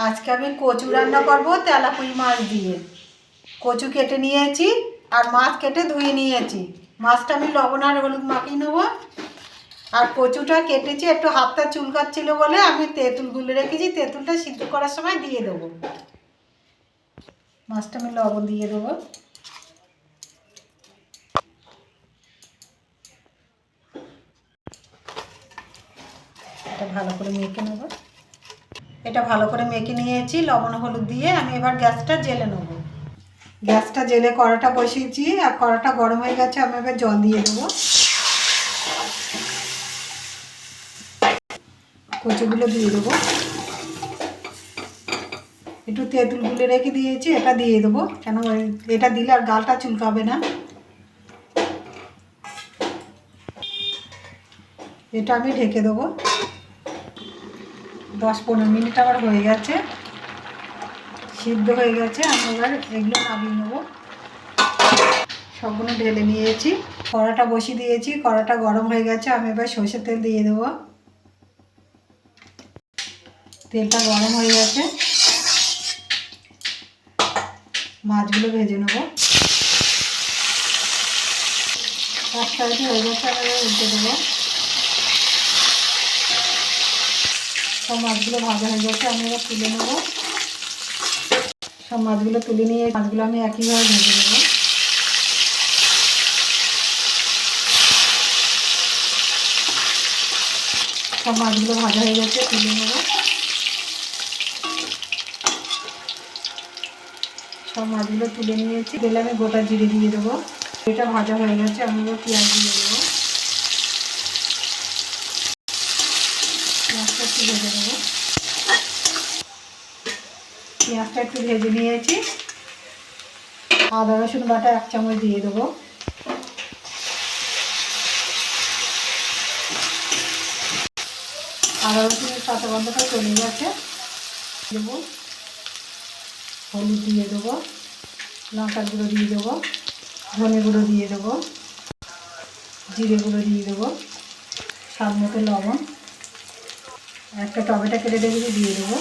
আজকে আমি কচু রান্না করব তেলাপুঁই মাছ দিয়ে। কচু কেটে নিয়েছি আর মাছ কেটে ধুয়ে নিয়েছি। মাছটা আমি লবণ আর হলুদ মাখিয়ে নেবো। আর কচুটা কেটেছি, একটু হাতটা চুলকাচ্ছিল বলে আমি তেঁতুল গুলে রেখেছি, তেঁতুলটা সিদ্ধ করার সময় দিয়ে দেবো। মাছটা আমি লবণ দিয়ে দেবো। এটা ভালো করে মেখে নেব। এটা ভালো করে মেখে নিয়েছি লবণ হলুদ দিয়ে। আমি এবার গ্যাসটা জ্বেলে নেব। গ্যাসটা জ্বেলে কড়াটা বসিয়েছি আর কড়াটা গরম হয়ে গেছে। আমি এবার জল দিয়ে দেবো। কচুগুলো দিয়ে দেবো। একটু তেঁতুল গুলে রেখে দিয়েছি, এটা দিয়ে দেবো। কেন এটা দিলে আর গালটা চুলকাবে না। এটা আমি ঢেকে দেবো। 10-15 মিনিট আবার হয়ে গেছে, সিদ্ধ হয়ে গেছে। আমি এবার এগুলো নামিয়ে নেবো। সবগুলো ঢেলে নিয়েছি। কড়াটা বসিয়ে দিয়েছি, কড়াটা গরম হয়ে গেছে। আমি এবার সরষের তেল দিয়ে দেবো। তেলটা গরম হয়ে গেছে, মাছগুলো ভেজে নেবো। এক সাইডে হয়ে গেছে, আমি উল্টে দেবো। সব মাছগুলো ভাজা হয়ে গেছে, আমি এবার তুলে নেবো। সব মাছগুলো তুলে নিয়ে মাছগুলো আমি একইভাবে ভেজে নেবো। সব মাছগুলো ভাজা হয়ে গেছে, তুলে নেবো। সব মাছগুলো তুলে নিয়েছি। তেলে আমি গোটা জিরে দিয়ে দেবো। এটা ভাজা হয়ে গেছে, আমি এবার পেঁয়াজ দিয়ে দেবো। পেঁয়াজটা একটু ভেজে দেবো। পেঁয়াজটা একটু ভেজে নিয়েছি। আদা রসুন বাটা 1 চামচ দিয়ে দেবো। আদা রসুনের কাঁচা গন্ধটা চলে গেছে। দেবো হলুদ দিয়ে দেবো, লঙ্কার গুঁড়ো দিয়ে দেবো, ধনে গুঁড়ো দিয়ে দেবো, জিরে গুঁড়ো দিয়ে দেবো, স্বাদ মতো লবণ, একটা টমেটো কেটে রেখেছি দিয়ে দেবো।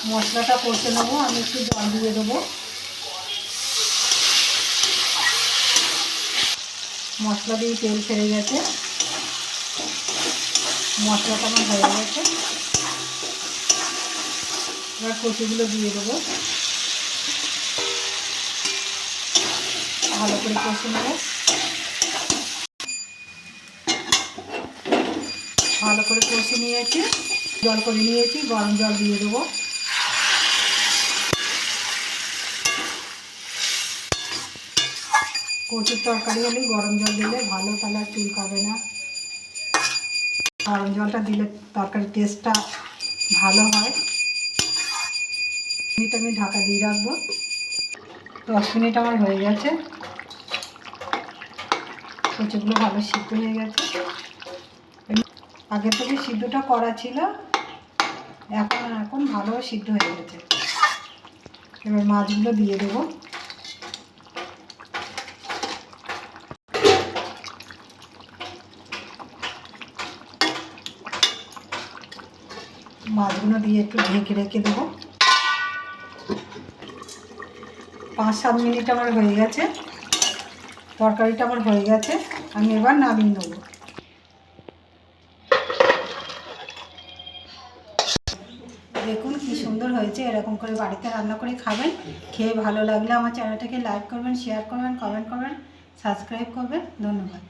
মশলাটা কষে নেবো। আমি একটু জল দিয়ে দেবো। মশলা দিয়ে তেল ছেড়ে গেছে, মশলাটা আমার হয়ে গেছে। এবার কচুগুলো দিয়ে দেবো, ভালো করে কষে নেবো। ভালো করে কষে নিয়েছি, জল করে নিয়েছি, গরম জল দিয়ে দেবো। কচুর তরকারি হলে গরম জল দিলে ভালো, তাহলে আর চুলকাবে না। গরম জলটা দিলে তরকারির টেস্টটা ভালো হয়। মিনিট আমি ঢাকা দিয়ে রাখবো। 10 মিনিট আমার হয়ে গেছে। কচুগুলো ভালো সিদ্ধ হয়ে গেছে। আগে থেকে সিদ্ধটা করা ছিল, এখন ভালো সিদ্ধ হয়ে গেছে। এবার মাছগুলো দিয়ে দেবো। মাছগুলো দিয়ে একটু ঢেকে রেখে দেবো। 5-7 মিনিট আমার হয়ে গেছে। তরকারিটা আমার হয়ে গেছে, আমি এবার নামিয়ে নেবো। দেখুন কি সুন্দর হয়েছে। এরকম করে বাড়িতে রান্না করে খাবেন। খেয়ে ভালো লাগলে আমার চ্যানেলটাকে লাইক করবেন, শেয়ার করবেন, কমেন্ট করবেন, সাবস্ক্রাইব করবেন। ধন্যবাদ।